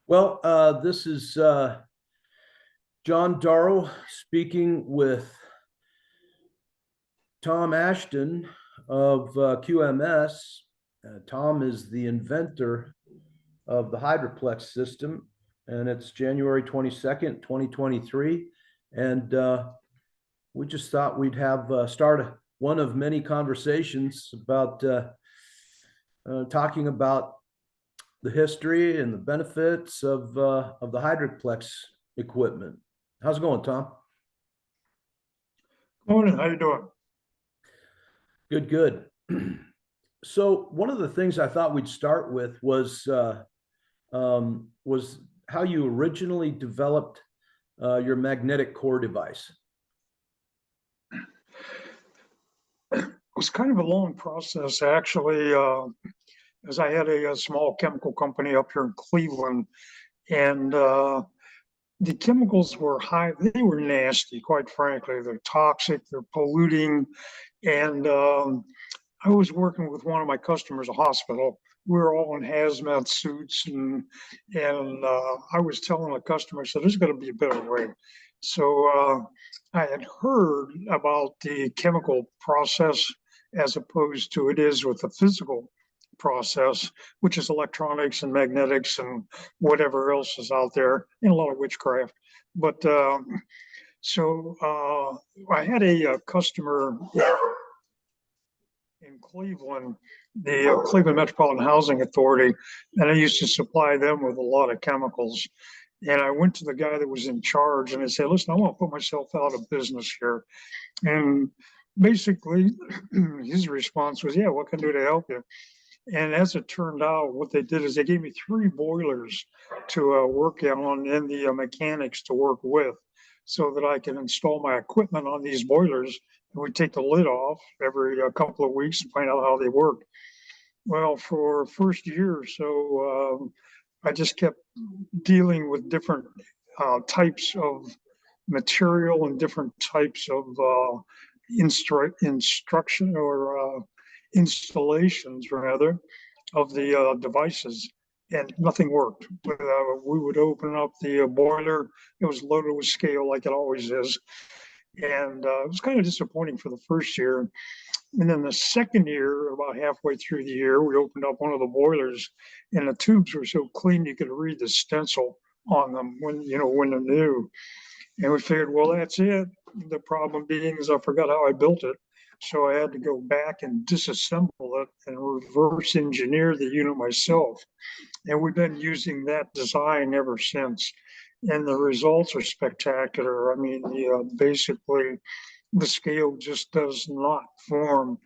Well, this is John Darrow speaking with Tom Ashton of QMS. Tom is the inventor of the Hydroplex system, and it's January 22nd, 2023. And we just thought we'd have start one of many conversations about talking about the history and the benefits of the Hydroplex equipment. How's it going, Tom? Morning, how you doing? Good, good. So one of the things I thought we'd start with was how you originally developed your magnetic core device. It was kind of a long process, actually, as I had a small chemical company up here in Cleveland, and the chemicals were high. They were nasty, quite frankly. They're toxic, they're polluting, and I was working with one of my customers, a hospital. We were all in hazmat suits, and I was telling the customer, I said, "There's going to be a better way." So I had heard about the chemical process as opposed to it is with the physical process, which is electronics and magnetics and whatever else is out there, and a lot of witchcraft. But I had a customer in Cleveland, the Cleveland Metropolitan Housing Authority, and I used to supply them with a lot of chemicals. And I went to the guy that was in charge and I said, "Listen, I want to put myself out of business here." And basically, his response was, "Yeah, what can I do to help you?" And as it turned out, what they did is they gave me three boilers to work on and the mechanics to work with so that I can install my equipment on these boilers. And we take the lid off every couple of weeks and find out how they work. Well, for first year or so, I just kept dealing with different types of material and different types of instruction or installations rather of the devices, and nothing worked. We would open up the boiler, it was loaded with scale like it always is, and it was kind of disappointing for the first year. And then the second year, about halfway through the year, we opened up one of the boilers, and the tubes were so clean you could read the stencil on them when they're new. And we figured, well, that's it. The problem being is I forgot how I built it. So I had to go back and disassemble it and reverse engineer the unit myself. And we've been using that design ever since. And the results are spectacular. I mean, basically, the scale just does not form.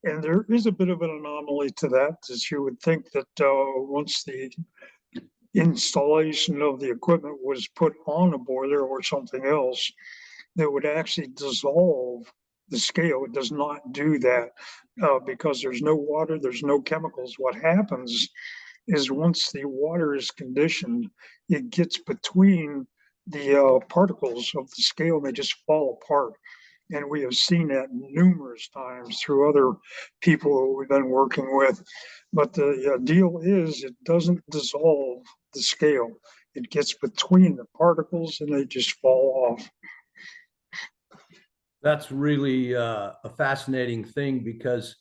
And there is a bit of an anomaly to that, as you would think that once the installation of the equipment was put on a boiler or something else, that would actually dissolve the scale. It does not do that because there's no water, there's no chemicals. What happens is once the water is conditioned, it gets between the particles of the scale and they just fall apart. And we have seen that numerous times through other people we've been working with. But the deal is it doesn't dissolve the scale. It gets between the particles and they just fall off. That's really a fascinating thing because,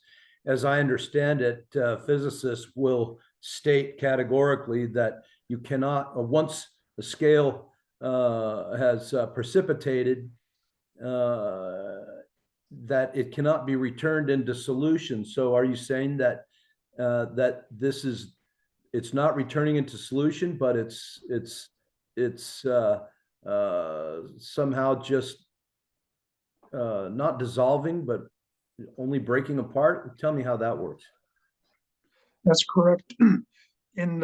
as I understand it, physicists will state categorically that you cannot, once the scale has precipitated, that it cannot be returned into solution. So, are you saying that that it's not returning into solution, but it's somehow just not dissolving, but only breaking apart? Tell me how that works. That's correct. And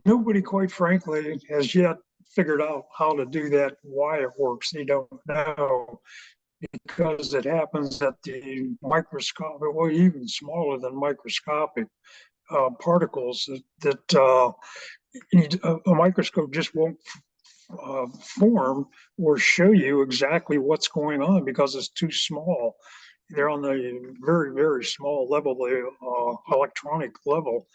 nobody, quite frankly, has yet figured out how to do that, why it works. They don't know because it happens at the microscopic, or even smaller than microscopic particles that a microscope just won't form or show you exactly what's going on because it's too small. They're on the very, very small level, the electronic level.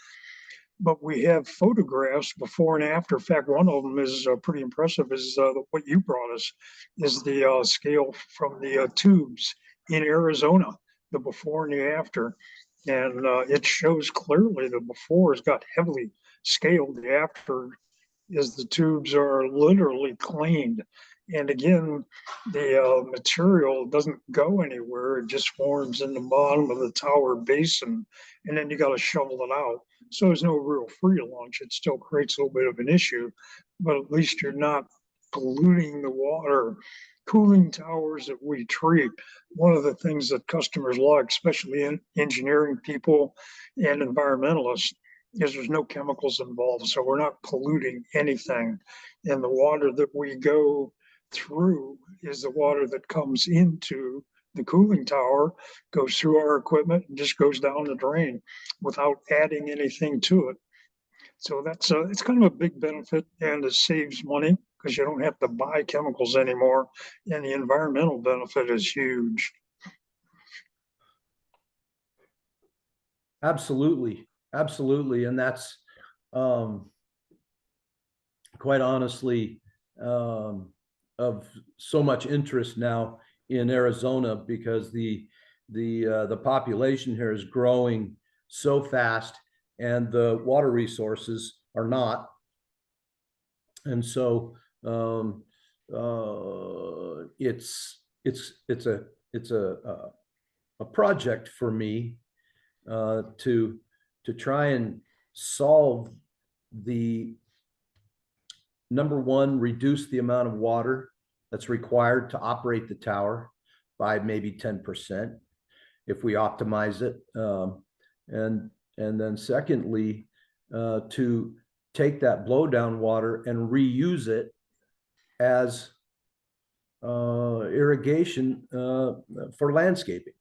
but we have photographs before and after. In fact, one of them is pretty impressive. Is what you brought us is the scale from the tubes in Arizona, the before and the after, and it shows clearly the before has got heavily scaled. The after is the tubes are literally cleaned. And again, the material doesn't go anywhere. It just forms in the bottom of the tower basin, and then you got to shovel it out. So there's no real free lunch. It still creates a little bit of an issue, but at least you're not polluting the water. Cooling towers that we treat, one of the things that customers like, especially in engineering people and environmentalists, is there's no chemicals involved, so we're not polluting anything. And the water that we go through is the water that comes into the cooling tower, goes through our equipment, and just goes down the drain without adding anything to it. So that's it's kind of a big benefit, and it saves money because you don't have to buy chemicals anymore, and the environmental benefit is huge. Absolutely, absolutely, and that's um, quite honestly of so much interest now in Arizona because the population here is growing so fast, and the water resources are not, and so it's a project for me to try and solve the number one, reduce the amount of water that's required to operate the tower by maybe 10% if we optimize it. And then secondly, to take that blowdown water and reuse it as irrigation for landscaping.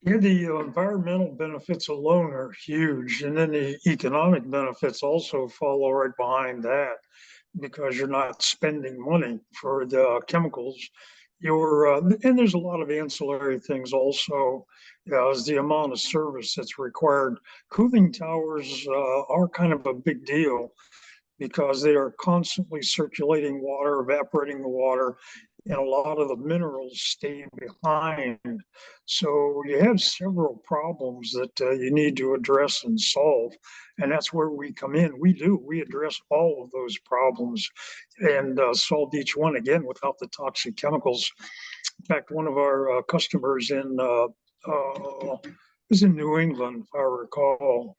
Yeah, the environmental benefits alone are huge, and then the economic benefits also follow right behind that because you're not spending money for the chemicals. And there's a lot of ancillary things also, as the amount of service that's required. Cooling towers are kind of a big deal because they are constantly circulating water, evaporating the water, and a lot of the minerals stay behind. So you have several problems that you need to address and solve. And that's where we come in. We address all of those problems and solve each one again without the toxic chemicals. In fact, one of our customers is in New England, if I recall,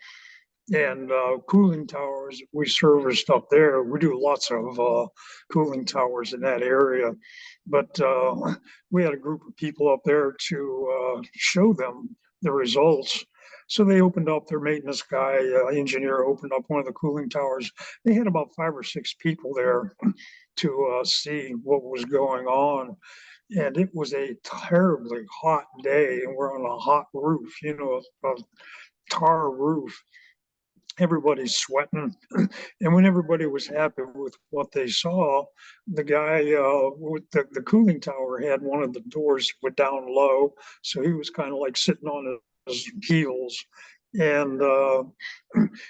and cooling towers we serviced up there. We do lots of cooling towers in that area, but we had a group of people up there to show them the results. So they opened up, their maintenance guy, engineer opened up one of the cooling towers. They had about 5 or 6 people there to see what was going on. And it was a terribly hot day, and we're on a hot roof, a tar roof. Everybody's sweating. And when everybody was happy with what they saw, the guy with the cooling tower had one of the doors went down low. So he was kind of like sitting on his heels. And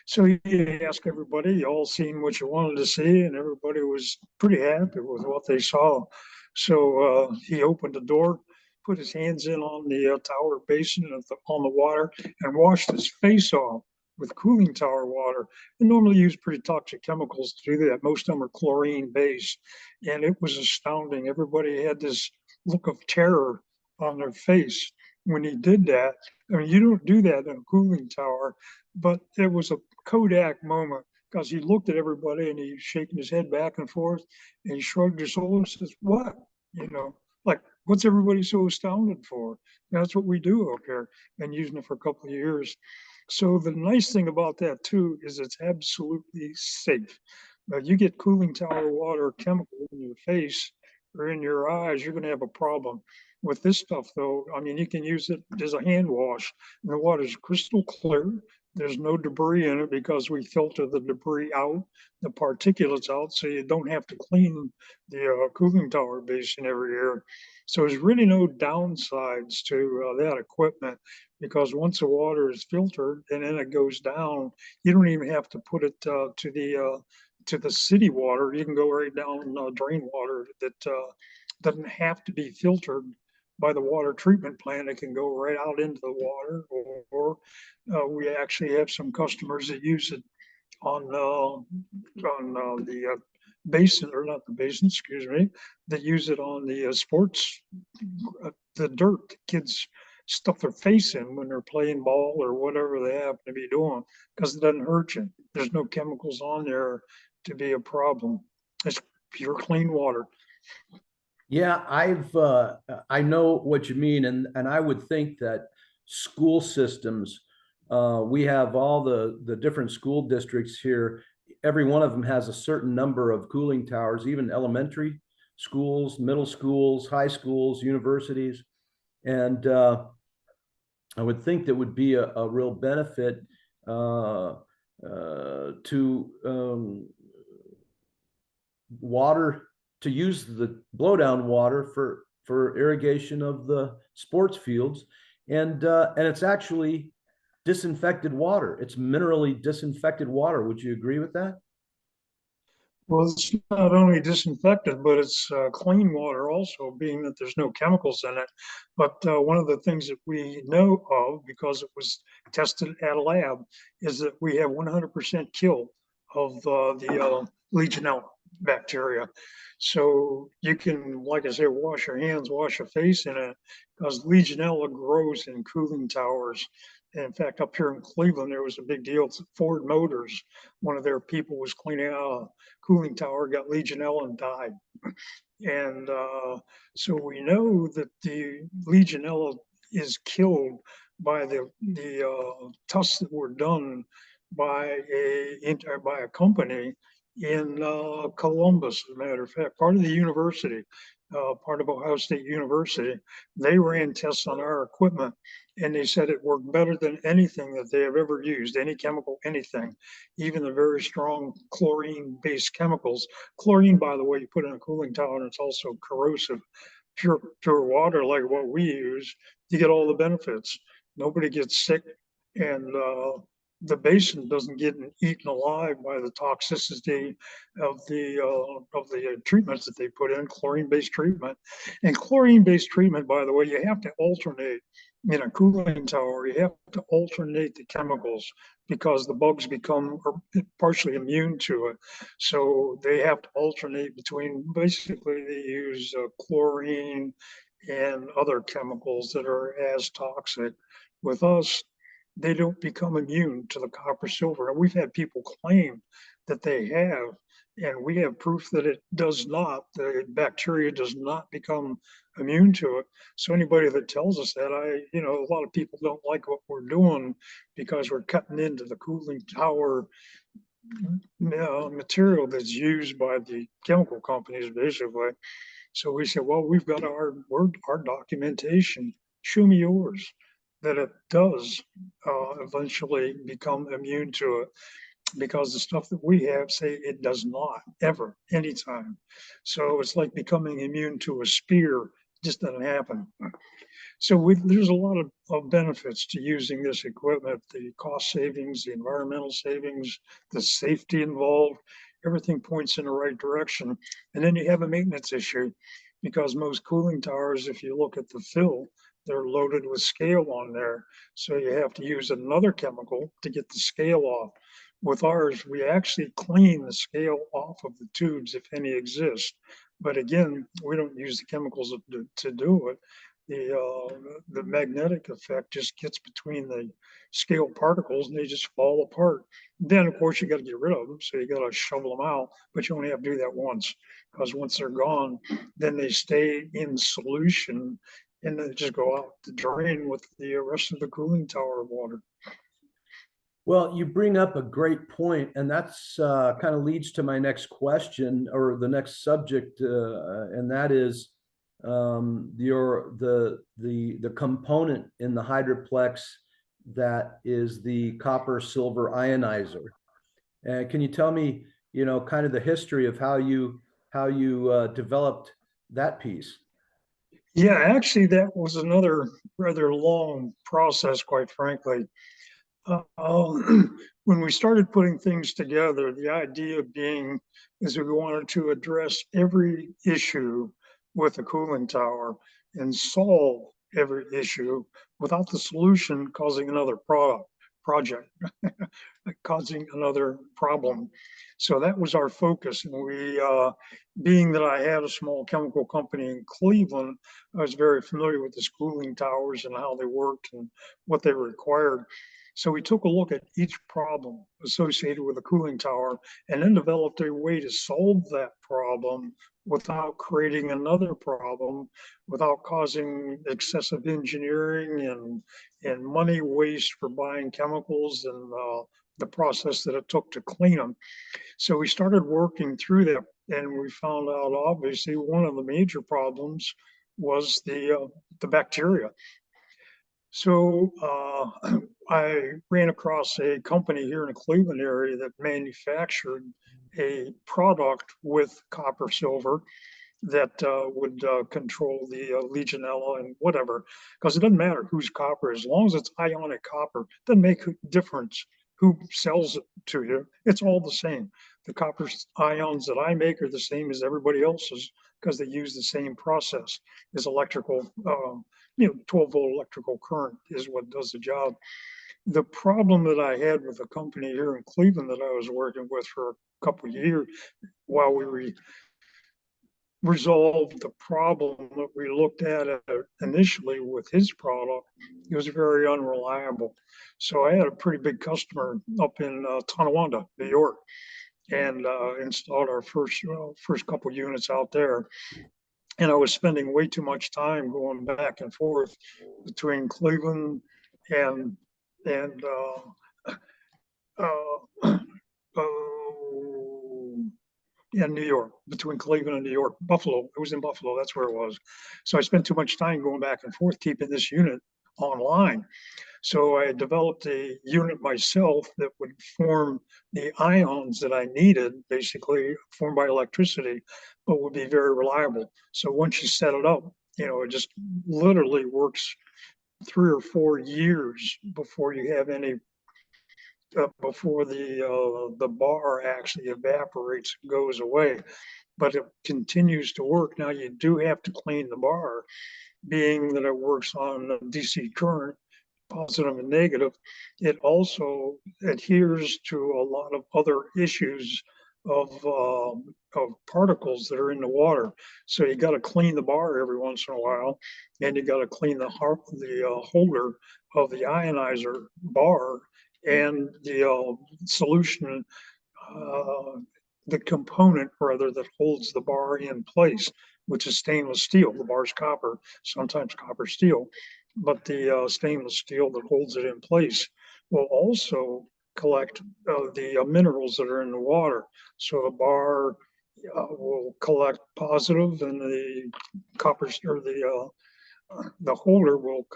so he asked everybody, you all seen what you wanted to see? And everybody was pretty happy with what they saw. So he opened the door, put his hands in on the tower basin on the water, and washed his face off with cooling tower water. They normally use pretty toxic chemicals to do that. Most of them are chlorine based. And it was astounding. Everybody had this look of terror on their face when he did that. I mean, you don't do that in a cooling tower, but it was a Kodak moment because he looked at everybody and he's shaking his head back and forth and he shrugged his shoulders and says, what? Like, what's everybody so astounded for? That's what we do up here, and using it for a couple of years. So the nice thing about that too is it's absolutely safe. Now you get cooling tower water chemical in your face or in your eyes, you're going to have a problem. With this stuff though, I mean, you can use it as a hand wash, and the water is crystal clear. There's no debris in it because we filter the debris out, the particulates out, so you don't have to clean the cooling tower basin every year. So there's really no downsides to that equipment, because once the water is filtered and then it goes down, you don't even have to put it to the city water. You can go right down drain water that doesn't have to be filtered by the water treatment plant. It can go right out into the water, or we actually have some customers that use it on the basin, or not the basin, excuse me, that use it on the sports, the dirt the kids stuff their face in when they're playing ball or whatever they happen to be doing, because it doesn't hurt you. There's no chemicals on there to be a problem. It's pure clean water. Yeah, I know what you mean, and I would think that school systems, we have all the different school districts here. Every one of them has a certain number of cooling towers, even elementary schools, middle schools, high schools, universities, and I would think that would be a real benefit to water, to use the blowdown water for irrigation of the sports fields, and it's actually disinfected water. It's minerally disinfected water. Would you agree with that? Well, it's not only disinfected, but it's clean water also, being that there's no chemicals in it. But one of the things that we know of, because it was tested at a lab, is that we have 100% kill of the Legionella bacteria. So you can, like I said, wash your hands, wash your face in it, because Legionella grows in cooling towers. In fact, up here in Cleveland, there was a big deal. Ford Motors, one of their people was cleaning out cooling tower, got Legionella and died. And so we know that the Legionella is killed by the tests that were done by a company in Columbus. As a matter of fact, part of the university, part of Ohio State University, they ran tests on our equipment, and they said it worked better than anything that they have ever used, any chemical, anything, even the very strong chlorine-based chemicals. Chlorine, by the way, you put in a cooling tower, and it's also corrosive. Pure water, like what we use, you get all the benefits. Nobody gets sick, and the basin doesn't get eaten alive by the toxicity of the treatments that they put in, chlorine-based treatment. And chlorine-based treatment, by the way, you have to alternate in a cooling tower. You have to alternate the chemicals, because the bugs become partially immune to it. So they have to alternate between, basically they use chlorine and other chemicals that are as toxic. With us, they don't become immune to the copper silver. And we've had people claim that they have, and we have proof that it does not, the bacteria does not become immune to it. So anybody that tells us that, a lot of people don't like what we're doing, because we're cutting into the cooling tower material that's used by the chemical companies, basically. So we said, well, we've got our documentation. Show me yours that it does eventually become immune to it, because the stuff that we have say it does not ever, anytime. So it's like becoming immune to a spear. It just doesn't happen. So there's a lot of benefits to using this equipment, the cost savings, the environmental savings, the safety involved, everything points in the right direction. And then you have a maintenance issue, because most cooling towers, if you look at the fill, they're loaded with scale on there. So you have to use another chemical to get the scale off. With ours, we actually clean the scale off of the tubes, if any exist. But again, we don't use the chemicals to do it. The magnetic effect just gets between the scale particles, and they just fall apart. Then, of course, you got to get rid of them, so you got to shovel them out, but you only have to do that once, because once they're gone, then they stay in solution, and then just go out the drain with the rest of the cooling tower water. Well, you bring up a great point, and that's kind of leads to my next question, or the next subject, and that is the component in the Hydroplex that is the copper silver ionizer. And can you tell me, kind of the history of how you developed that piece? Yeah, actually, that was another rather long process, quite frankly. Uh, when we started putting things together, the idea being is we wanted to address every issue with the cooling tower and solve every issue without the solution causing another project, causing another problem. So that was our focus. And being that I had a small chemical company in Cleveland, I was very familiar with the cooling towers and how they worked and what they required. So we took a look at each problem associated with a cooling tower and then developed a way to solve that problem without creating another problem, without causing excessive engineering and money waste for buying chemicals and the process that it took to clean them. So we started working through that, and we found out obviously one of the major problems was the bacteria. So I ran across a company here in the Cleveland area that manufactured a product with copper silver that would control the Legionella and whatever, because it doesn't matter whose copper, as long as it's ionic copper, doesn't make a difference who sells it to you. It's all the same. The copper ions that I make are the same as everybody else's because they use the same process as electrical, 12-volt electrical current is what does the job. The problem that I had with a company here in Cleveland that I was working with for a couple of years while we resolved the problem that we looked at initially with his product, it was very unreliable. So I had a pretty big customer up in Tonawanda, New York, and installed our first couple units out there. And I was spending way too much time going back and forth between Cleveland and and uh, in New York, between Cleveland and New York, Buffalo. It was in Buffalo. That's where it was. So I spent too much time going back and forth keeping this unit online. So I developed a unit myself that would form the ions that I needed, basically formed by electricity, but would be very reliable. So once you set it up, it just literally works 3 or 4 years before you have any before the bar actually evaporates, goes away, but it continues to work. Now you do have to clean the bar, being that it works on DC current, positive and negative. It also adheres to a lot of other issues of particles that are in the water. So you got to clean the bar every once in a while, and you got to clean the holder of the ionizer bar and the solution, uh, the component rather that holds the bar in place, which is stainless steel. The bar's copper, sometimes copper steel, but the stainless steel that holds it in place will also collect the minerals that are in the water. So the bar will collect positive, and the copper or the holder will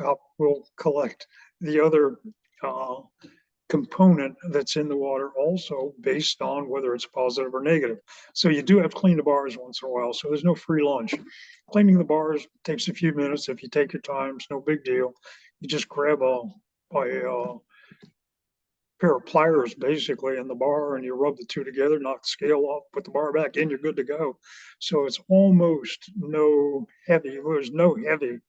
collect the other uh, component that's in the water also based on whether it's positive or negative. So you do have to clean the bars once in a while. So there's no free lunch. Cleaning the bars takes a few minutes. If you take your time, it's no big deal. You just grab a pair of pliers basically in the bar and you rub the two together, knock the scale off, put the bar back in, you're good to go. So it's almost there's no heavy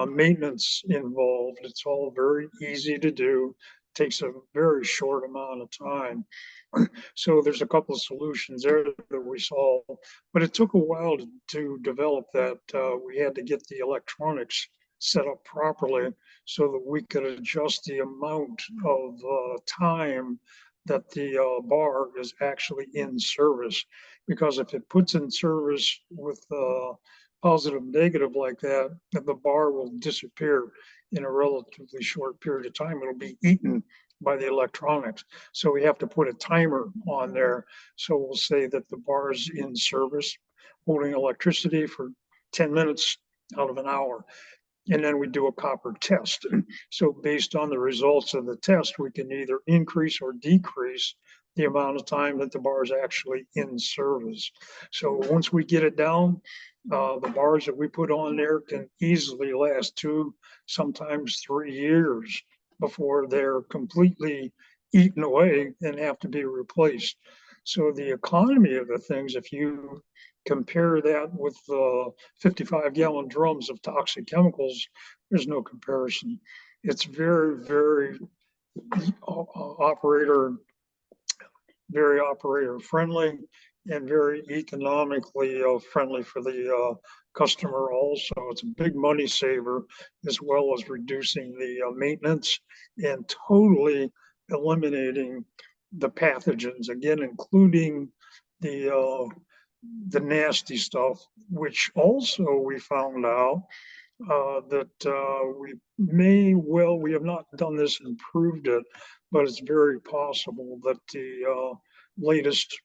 maintenance involved. It's all very easy to do. Takes a very short amount of time. So there's a couple of solutions there that we solved, but it took a while to develop that. We had to get the electronics set up properly so that we could adjust the amount of time that the bar is actually in service. Because if it puts in service with positive, negative like that, the bar will disappear in a relatively short period of time. It'll be eaten by the electronics. So we have to put a timer on there. So we'll say that the bar is in service, holding electricity for 10 minutes out of an hour. and then we do a copper test. So based on the results of the test, we can either increase or decrease the amount of time that the bar is actually in service. So once we get it down, the bars that we put on there can easily last 2, sometimes 3 years before they're completely eaten away and have to be replaced. So the economy of the things, if you compare that with 55-gallon drums of toxic chemicals, there's no comparison. It's very, very operator friendly and very economically friendly for the customer also. It's a big money saver, as well as reducing the maintenance and totally eliminating the pathogens, again, including the nasty stuff, which also we found out that we have not done this and proved it, but it's very possible that the latest,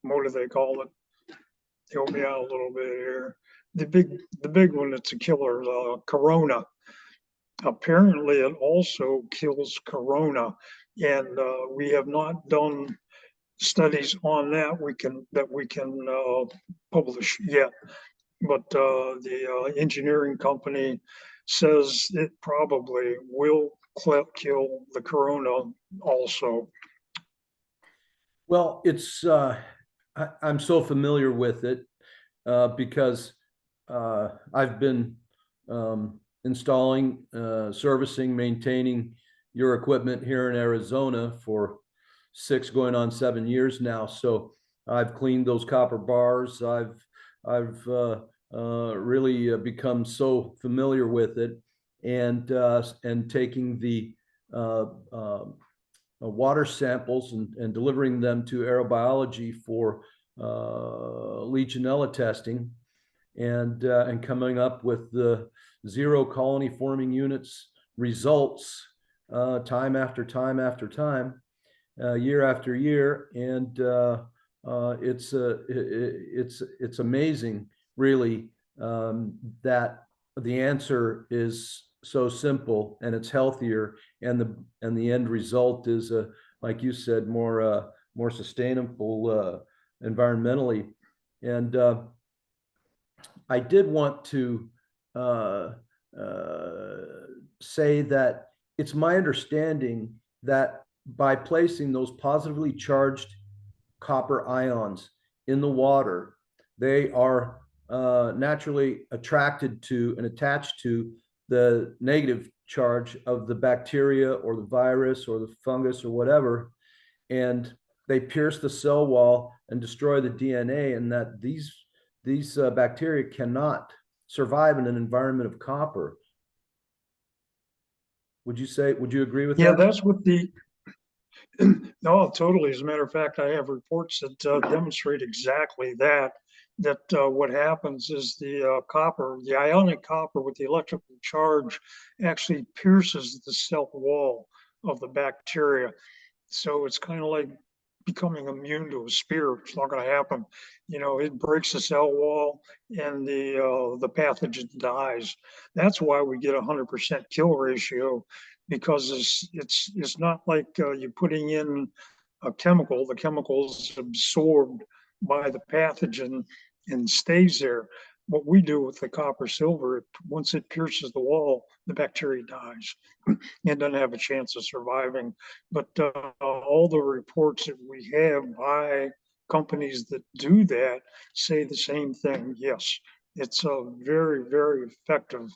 what do they call it? Help me out a little bit here. The big one that's a killer, Corona. Apparently, it also kills Corona, and we have not done studies on that we can publish yet. But the engineering company says it probably will kill the Corona also. Well, I'm so familiar with it because I've been installing, servicing, maintaining your equipment here in Arizona for 6 going on 7 years now. So I've cleaned those copper bars. I've really become so familiar with it, and taking the water samples and delivering them to aerobiology for Legionella testing, and coming up with the 0 colony forming units results time after time after time, year after year, and it's amazing, really, that the answer is so simple and it's healthier, and the end result is like you said, more sustainable environmentally. And I did want to say that it's my understanding that by placing those positively charged copper ions in the water, they are naturally attracted to and attached to the negative charge of the bacteria or the virus or the fungus or whatever, and they pierce the cell wall and destroy the DNA, and that these bacteria cannot survive in an environment of copper. Would you agree with Yeah, that? that's what no, totally. As a matter of fact, I have reports that demonstrate exactly that. What happens is the ionic copper with the electrical charge actually pierces the cell wall of the bacteria. So it's kind of like becoming immune to a spear. It's not going to happen. It breaks the cell wall, and the pathogen dies. That's why we get 100% kill ratio, because it's not like you're putting in a chemical. The chemical is absorbed by the pathogen and stays there. What we do with the copper silver, once it pierces the wall, the bacteria dies. It doesn't have a chance of surviving. But all the reports that we have by companies that do that say the same thing. Yes, it's very, very effective,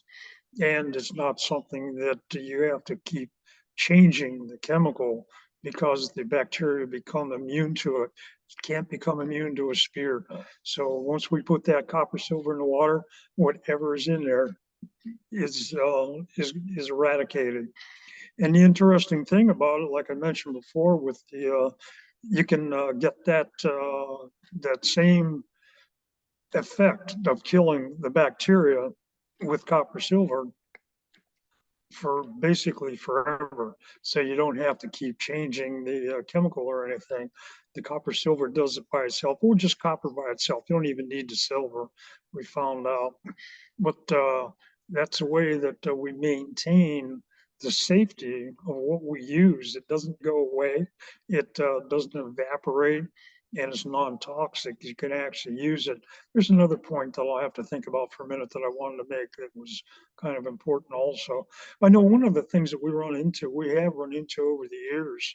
and it's not something that you have to keep changing the chemical because the bacteria become immune to it. It can't become immune to a spear. So once we put that copper silver in the water, whatever is in there is eradicated. And the interesting thing about it, like I mentioned before, with you can get that same effect of killing the bacteria with copper silver for basically forever. So you don't have to keep changing the chemical or anything. The copper silver does it by itself, or just copper by itself. You don't even need the silver, we found out. But That's a way that we maintain the safety of what we use. It doesn't go away. It doesn't evaporate, and it's non-toxic. You can actually use it. There's another point that I'll have to think about for a minute that I wanted to make that was kind of important also. I know one of the things that we have run into over the years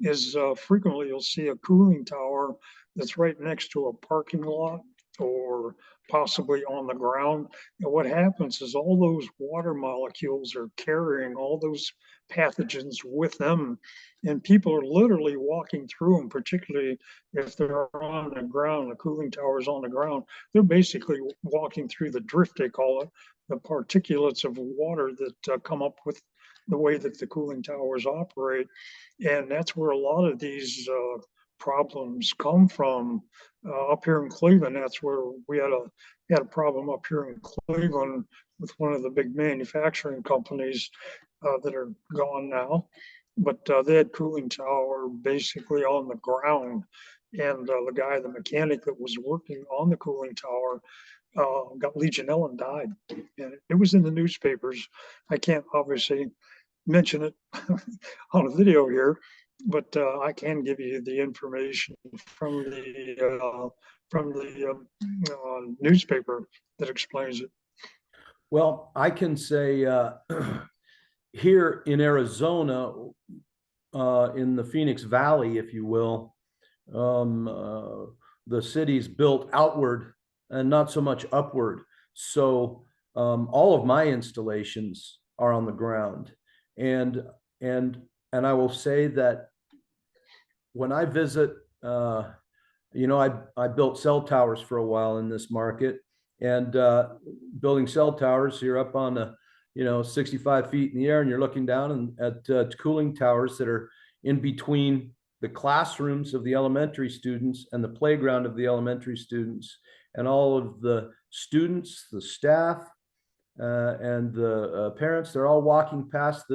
is frequently you'll see a cooling tower that's right next to a parking lot or possibly on the ground. And what happens is all those water molecules are carrying all those pathogens with them. And people are literally walking through them, particularly if they're on the ground, the cooling tower is on the ground. They're basically walking through the drift, they call it, the particulates of water that come up with the way that the cooling towers operate. And that's where a lot of these problems come from. Up here in Cleveland, that's where we had a problem up here in Cleveland with one of the big manufacturing companies that are gone now. But they had cooling tower basically on the ground. And the mechanic that was working on the cooling tower got Legionella and died. And it was in the newspapers. I can't obviously mention it on a video here, but I can give you the information from the newspaper that explains it. Well, I can say here in Arizona, in the Phoenix Valley, if you will, the city's built outward and not so much upward. So all of my installations are on the ground. And and and I will say that when I visit, I built cell towers for a while in this market, and building cell towers, you're up on a 65 feet in the air, and you're looking down and at cooling towers that are in between the classrooms of the elementary students and the playground of the elementary students, and all of the students, the staff, and the parents, they're all walking past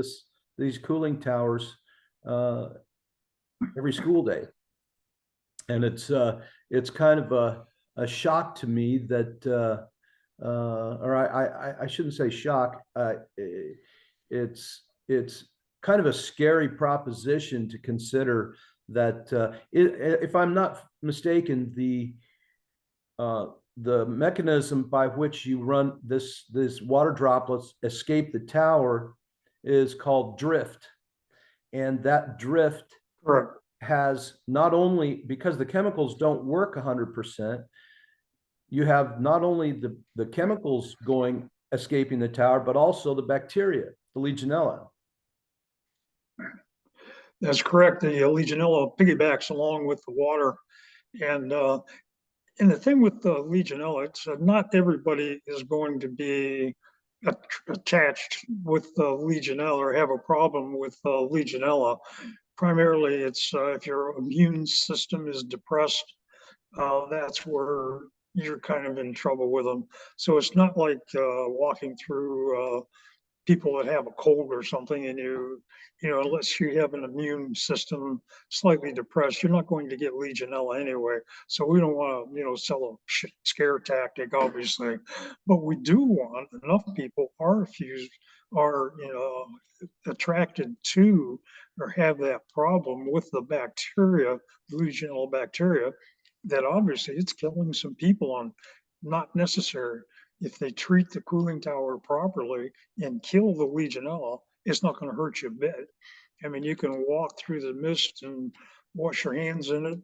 these cooling towers every school day. And it's kind of a shock to me that, or I shouldn't say shock. It's kind of a scary proposition to consider that if I'm not mistaken, the mechanism by which you run this water droplets escape the tower is called drift, and that drift Correct. has not only, because the chemicals don't work 100%, you have not only the chemicals escaping the tower, but also the bacteria, the Legionella. That's correct. The Legionella piggybacks along with the water. And the thing with the Legionella, it's not everybody is going to be attached with the Legionella or have a problem with Legionella. Primarily, it's if your immune system is depressed, that's where you're kind of in trouble with them. So it's not like walking through people that have a cold or something, and unless you have an immune system slightly depressed, you're not going to get Legionella anyway. So we don't want to, sell a scare tactic, obviously, but we do want enough people are fused, are, attracted to or have that problem with the bacteria, Legionella bacteria, that obviously it's killing some people on not necessary. If they treat the cooling tower properly and kill the Legionella, it's not going to hurt you a bit. I mean, you can walk through the mist and wash your hands in it.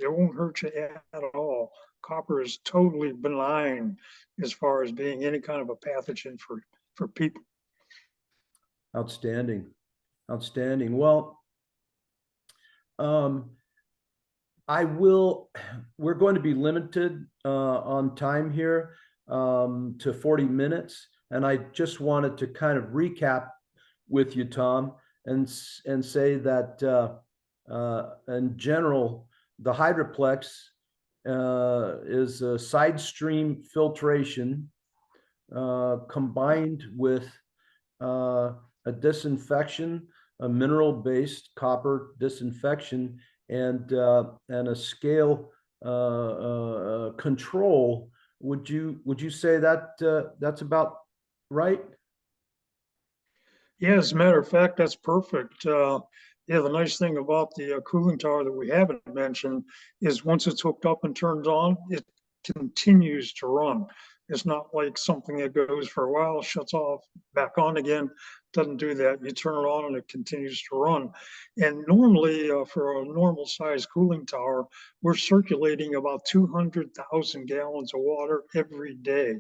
It won't hurt you at all. Copper is totally benign as far as being any kind of a pathogen for people. Outstanding. Outstanding. Well, we're going to be limited on time here to 40 minutes. And I just wanted to kind of recap with you, Tom, and say that in general, the Hydroplex is a side stream filtration combined with a disinfection, a mineral-based copper disinfection, and a scale control. Would you say that that's about right? Yeah, as a matter of fact, that's perfect. Yeah, the nice thing about the cooling tower that we haven't mentioned is once it's hooked up and turned on, it continues to run. It's not like something that goes for a while, shuts off, back on again. Doesn't do that. You turn it on and it continues to run. And normally, for a normal size cooling tower, we're circulating about 200,000 gallons of water every day.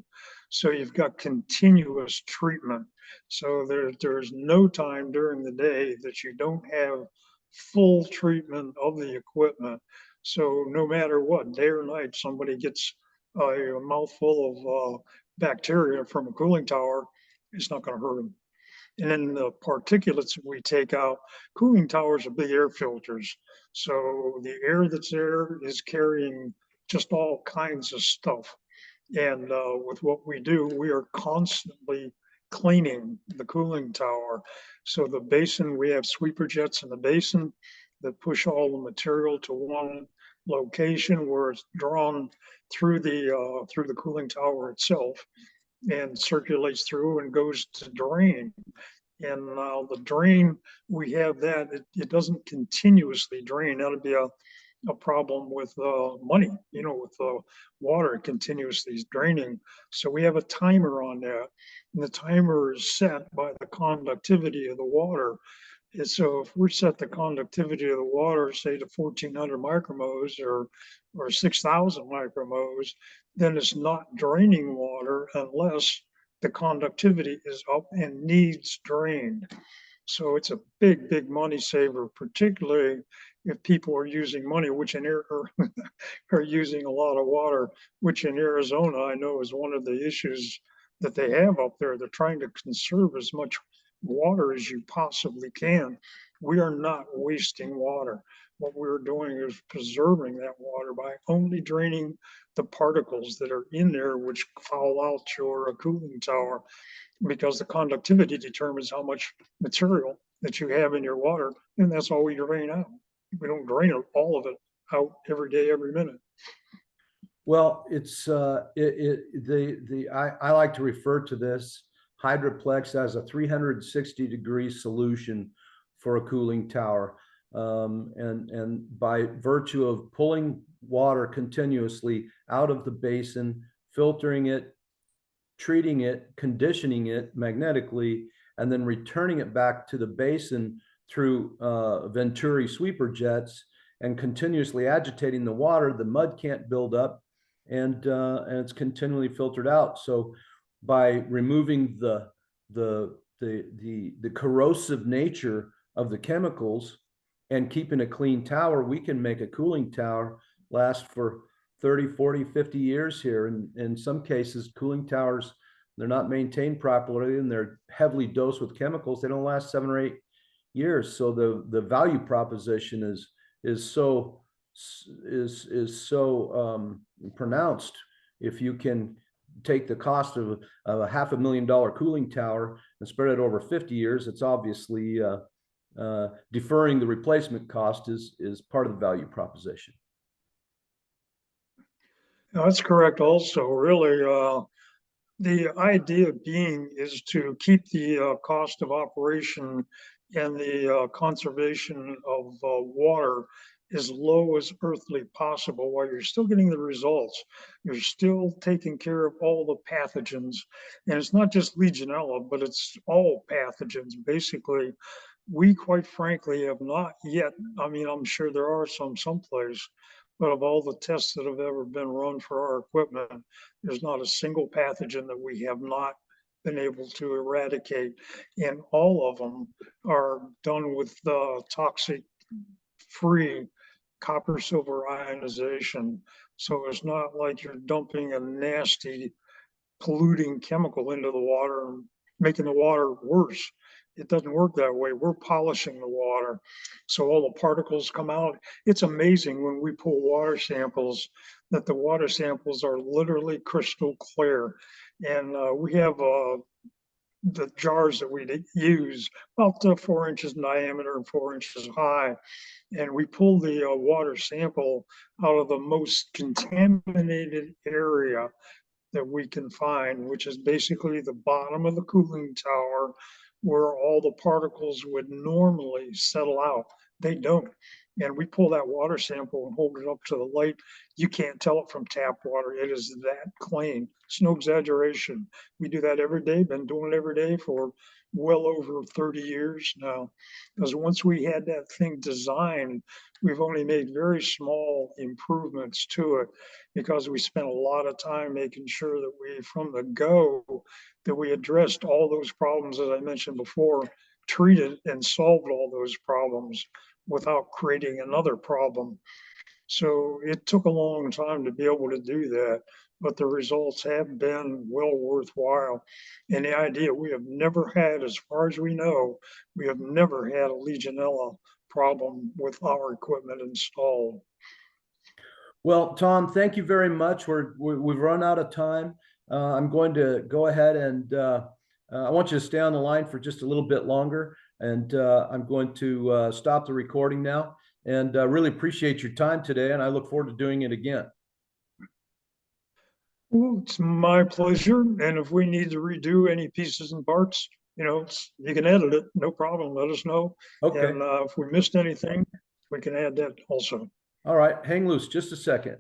So you've got continuous treatment. So there's no time during the day that you don't have full treatment of the equipment. So no matter what, day or night, somebody gets a mouthful of bacteria from a cooling tower, it's not going to hurt them. And then the particulates we take out, cooling towers are big air filters. So the air that's there is carrying just all kinds of stuff. And with what we do, we are constantly cleaning the cooling tower. So the basin, we have sweeper jets in the basin that push all the material to one location where it's drawn through the cooling tower itself and circulates through and goes to drain. And the drain, we have that, it doesn't continuously drain. That'd be a problem with money, with water continuously draining. So we have a timer on that. And the timer is set by the conductivity of the water. And so if we set the conductivity of the water, say to 1400 micromos or 6000 micromos, then it's not draining water unless the conductivity is up and needs drained. So it's a big, big money saver, particularly if people are using money, which in are using a lot of water, which in Arizona, I know is one of the issues that they have up there. They're trying to conserve as much water as you possibly can. We are not wasting water. What we're doing is preserving that water by only draining the particles that are in there, which foul out your cooling tower, because the conductivity determines how much material that you have in your water, and that's all we drain out. We don't drain all of it out every day, every minute. Well, it's I like to refer to this Hydroplex as a 360-degree solution for a cooling tower. And by virtue of pulling water continuously out of the basin, filtering it, treating it, conditioning it magnetically, and then returning it back to the basin through Venturi sweeper jets and continuously agitating the water, the mud can't build up, and it's continually filtered out. So by removing the corrosive nature of the chemicals and keeping a clean tower, we can make a cooling tower last for 30, 40, 50 years here. And in some cases, cooling towers, they're not maintained properly and they're heavily dosed with chemicals. They don't last 7 or 8 years. So the value proposition is so pronounced. If you can take the cost of a $500,000 cooling tower and spread it over 50 years, it's obviously deferring the replacement cost is part of the value proposition. That's correct. Also, really, the idea being is to keep the cost of operation and the conservation of water as low as earthly possible while you're still getting the results. You're still taking care of all the pathogens. And it's not just Legionella, but it's all pathogens. Basically, we quite frankly have not yet, I mean, I'm sure there are someplace, but of all the tests that have ever been run for our equipment, there's not a single pathogen that we have not been able to eradicate. And all of them are done with toxic free copper silver ionization. So it's not like you're dumping a nasty polluting chemical into the water and making the water worse. It doesn't work that way. We're polishing the water. So all the particles come out. It's amazing when we pull water samples that the water samples are literally crystal clear. And we have the jars that we use about 4 inches in diameter and 4 inches high. And we pull the water sample out of the most contaminated area that we can find, which is basically the bottom of the cooling tower where all the particles would normally settle out. They don't. And we pull that water sample and hold it up to the light. You can't tell it from tap water. It is that clean. It's no exaggeration. We do that every day, been doing it every day for well over 30 years now. Because once we had that thing designed, we've only made very small improvements to it because we spent a lot of time making sure that we, from the go, that we addressed all those problems, as I mentioned before, treated and solved all those problems without creating another problem. So it took a long time to be able to do that, but the results have been well worthwhile. And the idea, we have never had, as far as we know, we have never had a Legionella problem with our equipment installed. Well, Tom, thank you very much. We've run out of time. I'm going to go ahead and I want you to stay on the line for just a little bit longer, and I'm going to stop the recording now. And really appreciate your time today, and I look forward to doing it again. Well, it's my pleasure. And if we need to redo any pieces and parts, you can edit it, no problem. Let us know. Okay. And if we missed anything, we can add that also. All right. Hang loose just a second.